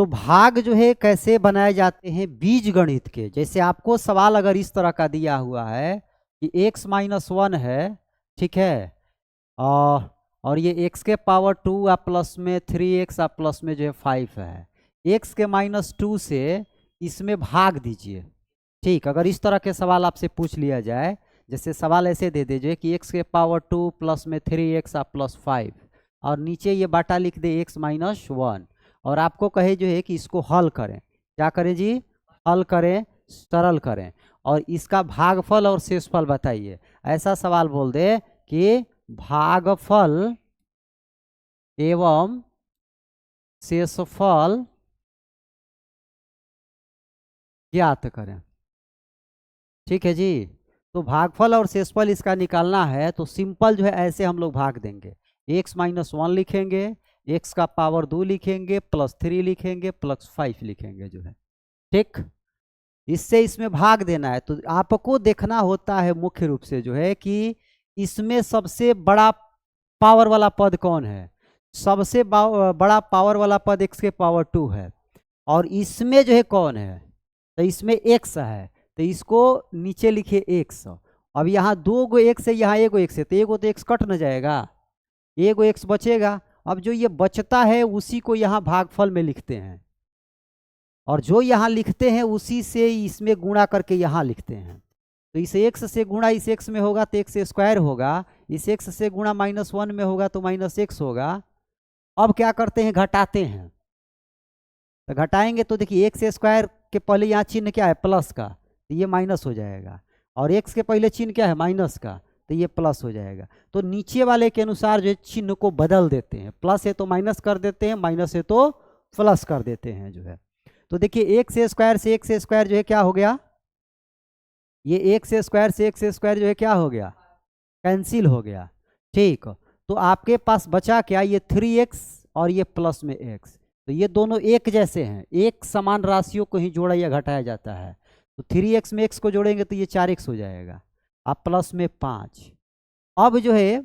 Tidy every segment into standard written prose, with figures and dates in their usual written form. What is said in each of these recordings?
तो भाग जो है कैसे बनाए जाते हैं बीज गणित के। जैसे आपको सवाल अगर इस तरह का दिया हुआ है कि x-1 है, ठीक है, और ये x के पावर 2 आप प्लस में 3x आप प्लस में जो है 5 है, x के -2 से इसमें भाग दीजिए। ठीक, अगर इस तरह के सवाल आपसे पूछ लिया जाए, जैसे सवाल ऐसे दे दीजिए कि x के पावर 2 प्लस में 3x आप प्लस 5 और नीचे ये बाटा लिख दे x-1 और आपको कहे जो है कि इसको हल करें। क्या करें जी? हल करें, सरल करें और इसका भागफल और शेषफल बताइए। ऐसा सवाल बोल दे कि भागफल एवं शेषफल ज्ञात करें। ठीक है जी। तो भागफल और शेषफल इसका निकालना है तो सिंपल जो है ऐसे हम लोग भाग देंगे। x-1 लिखेंगे, x का पावर 2 लिखेंगे, +3 लिखेंगे, +5 लिखेंगे जो है। ठीक, इससे इसमें भाग देना है। तो आपको देखना होता है मुख्य रूप से जो है कि इसमें सबसे बड़ा पावर वाला पद कौन है। सबसे बड़ा पावर वाला पद x के पावर 2 है और इसमें जो है कौन है, तो इसमें x है, तो इसको नीचे लिखिए x। अब यहाँ 2 गो x है, यहाँ 1 गो x है, तो 1 गो तो x कट न जाएगा, 1 गो x बचेगा। अब जो ये बचता है उसी को यहाँ भागफल में लिखते हैं और जो यहाँ लिखते हैं उसी से इसमें गुणा करके यहाँ लिखते हैं। तो इस x से गुणा इस x में होगा तो x² होगा, इस x से गुणा -1 में होगा तो -x होगा। अब क्या करते हैं, घटाते हैं। तो घटाएंगे तो देखिए x² के पहले यहाँ चिन्ह क्या है, प्लस का, तो ये माइनस हो जाएगा और x के पहले चिन्ह क्या है, माइनस का, तो ये प्लस हो जाएगा। तो नीचे वाले के अनुसार जो चिन्ह को बदल देते हैं, प्लस है तो माइनस कर देते हैं, माइनस है तो प्लस कर देते हैं जो है। तो देखिए x² से x² जो है क्या हो गया, ये x² से x² जो है क्या हो गया, कैंसिल हो गया। ठीक, तो आपके पास बचा क्या, ये 3x और ये प्लस में x, तो ये दोनों एक जैसे हैं, एक समान राशियों को ही जोड़ा या घटाया जाता है। तो 3x में x को जोड़ेंगे तो ये 4x हो जाएगा, अब प्लस में 5। अब जो है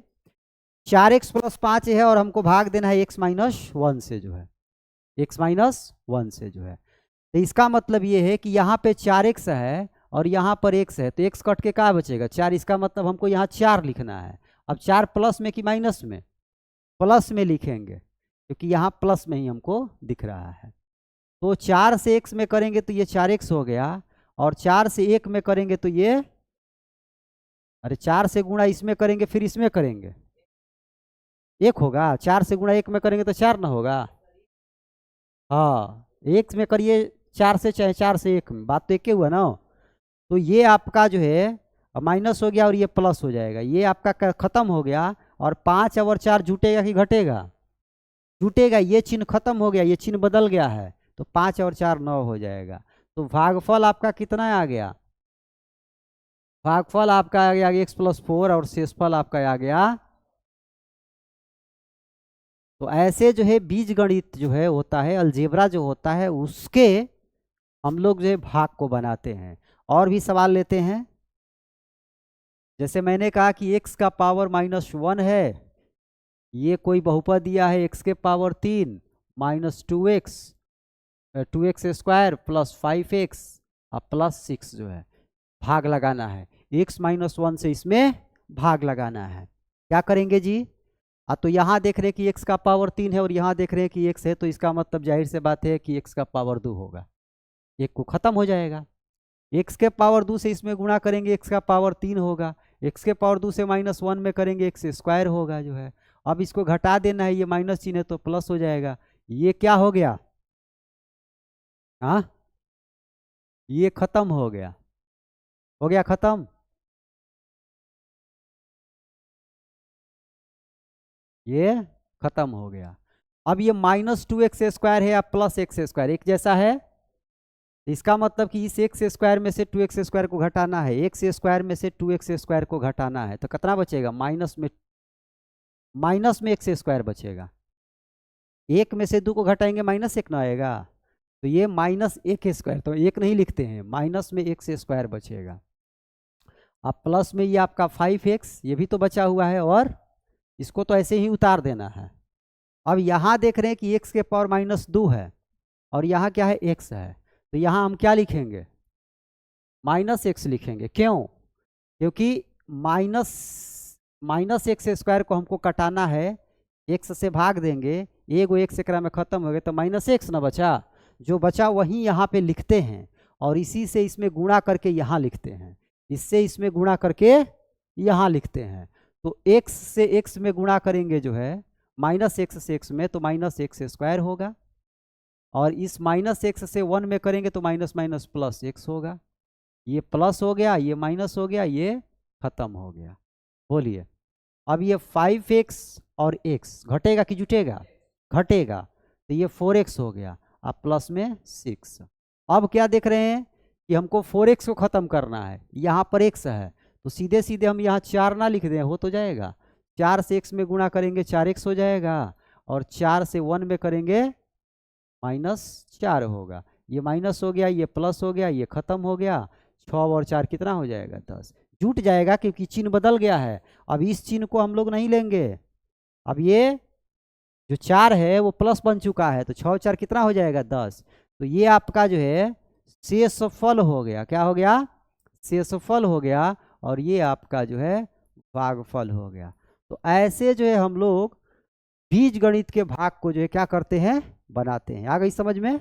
4x + 5 है और हमको भाग देना है x-1 से जो है, x-1 से जो है। तो इसका मतलब ये है कि यहाँ पे 4x है और यहाँ पर x है, तो x कट के क्या बचेगा, 4। इसका मतलब हमको यहाँ 4 लिखना है। अब 4 प्लस में कि माइनस में, प्लस में लिखेंगे क्योंकि यहाँ प्लस में ही हमको दिख रहा है। तो 4 से x में करेंगे तो ये 4x हो गया और 4 से 1 में करेंगे तो ये, अरे 4 से गुणा इसमें करेंगे फिर इसमें करेंगे 1 होगा, 4 से गुणा 1 में करेंगे तो 4 ना होगा। हाँ, 1 में करिए 4 से, चाहे 4 से 1 में, बात तो एक ही हुआ ना। तो ये आपका जो है माइनस हो गया और ये प्लस हो जाएगा, ये आपका खत्म हो गया। और 5 और 4 जुटेगा कि घटेगा, जुटेगा, ये चिन्ह खत्म हो गया, ये चिन्ह बदल गया है, तो 5 और 4 9 हो जाएगा। तो भागफल आपका कितना आ गया, भागफल आपका आ गया x+4 और शेषफल आपका आ गया। तो ऐसे जो है बीज गणित जो है होता है, अलजेब्रा जो होता है, उसके हम लोग जो है भाग को बनाते हैं। और भी सवाल लेते हैं। जैसे मैंने कहा कि x का पावर -1 है, ये कोई बहुपद दिया है x के पावर 3 -2x 2x² + 5x और +6 जो है भाग लगाना है। x-1 से इसमें भाग लगाना है। क्या करेंगे जी, तो यहाँ देख रहे हैं कि x का पावर 3 है और यहाँ देख रहे हैं कि x है, तो इसका मतलब जाहिर से बात है कि x का पावर 2 होगा, एक को खत्म हो जाएगा। x के पावर 2 से इसमें गुणा करेंगे, x का पावर 3 होगा, x के पावर 2 से -1 में करेंगे x² होगा जो है। अब इसको घटा देना है, ये माइनस चिन्ह है तो प्लस हो जाएगा। ये क्या हो गया, हाँ, ये खत्म हो गया, हो गया खत्म, ये खत्म हो गया। अब ये -2x² है या +x², एक जैसा है। इसका मतलब कि इस x² में से 2x² को घटाना है, x² में से 2x² को घटाना है, तो कितना बचेगा, माइनस में x² बचेगा। 1 में से 2 को घटाएंगे -1 ना आएगा, तो ये -1² तो 1 नहीं लिखते हैं, माइनस में x² बचेगा। अब प्लस में ये आपका 5x, ये भी तो बचा हुआ है और इसको तो ऐसे ही उतार देना है। अब यहाँ देख रहे हैं कि x के पावर -2 है और यहाँ क्या है, x है, तो यहाँ हम क्या लिखेंगे, -x लिखेंगे। क्यों? क्योंकि माइनस एक्स स्क्वायर को हमको कटाना है, x से भाग देंगे, एगो x एकरा में खत्म हो गया तो -x ना बचा, जो बचा वही यहाँ पे लिखते हैं और इसी से इसमें गुणा करके यहाँ लिखते हैं, इससे इसमें गुणा करके यहाँ लिखते हैं। तो x से x में गुणा करेंगे जो है, -x से x में, तो -x² होगा, और इस -x से 1 में करेंगे तो माइनस माइनस +x होगा। ये प्लस हो गया, ये माइनस हो गया, ये खत्म हो गया। बोलिए अब ये 5x और x घटेगा कि जुटेगा? घटेगा, तो ये 4x हो गया, अब प्लस में 6। अब क्या देख रहे हैं कि हमको 4x को ख़त्म करना है, यहाँ पर x है, तो सीधे सीधे हम यहाँ 4 ना लिख दें, हो तो जाएगा, 4 से x में गुणा करेंगे 4x हो जाएगा, और 4 से 1 में करेंगे -4 होगा। ये माइनस हो गया, ये प्लस हो गया, ये खत्म हो गया, 6 और 4 कितना हो जाएगा? 10। जुट जाएगा क्योंकि चिन्ह बदल गया है। अब इस चिन्ह को हम लोग नहीं लेंगे, अब ये जो 4 है वो प्लस बन चुका है, तो 6 और 4 कितना हो जाएगा? 10। तो ये आपका जो है शेषफल हो गया। क्या हो गया? शेषफल हो गया, और ये आपका जो है भागफल हो गया। तो ऐसे जो है हम लोग बीज गणित के भाग को जो है क्या करते हैं? बनाते हैं। आ गई समझ में?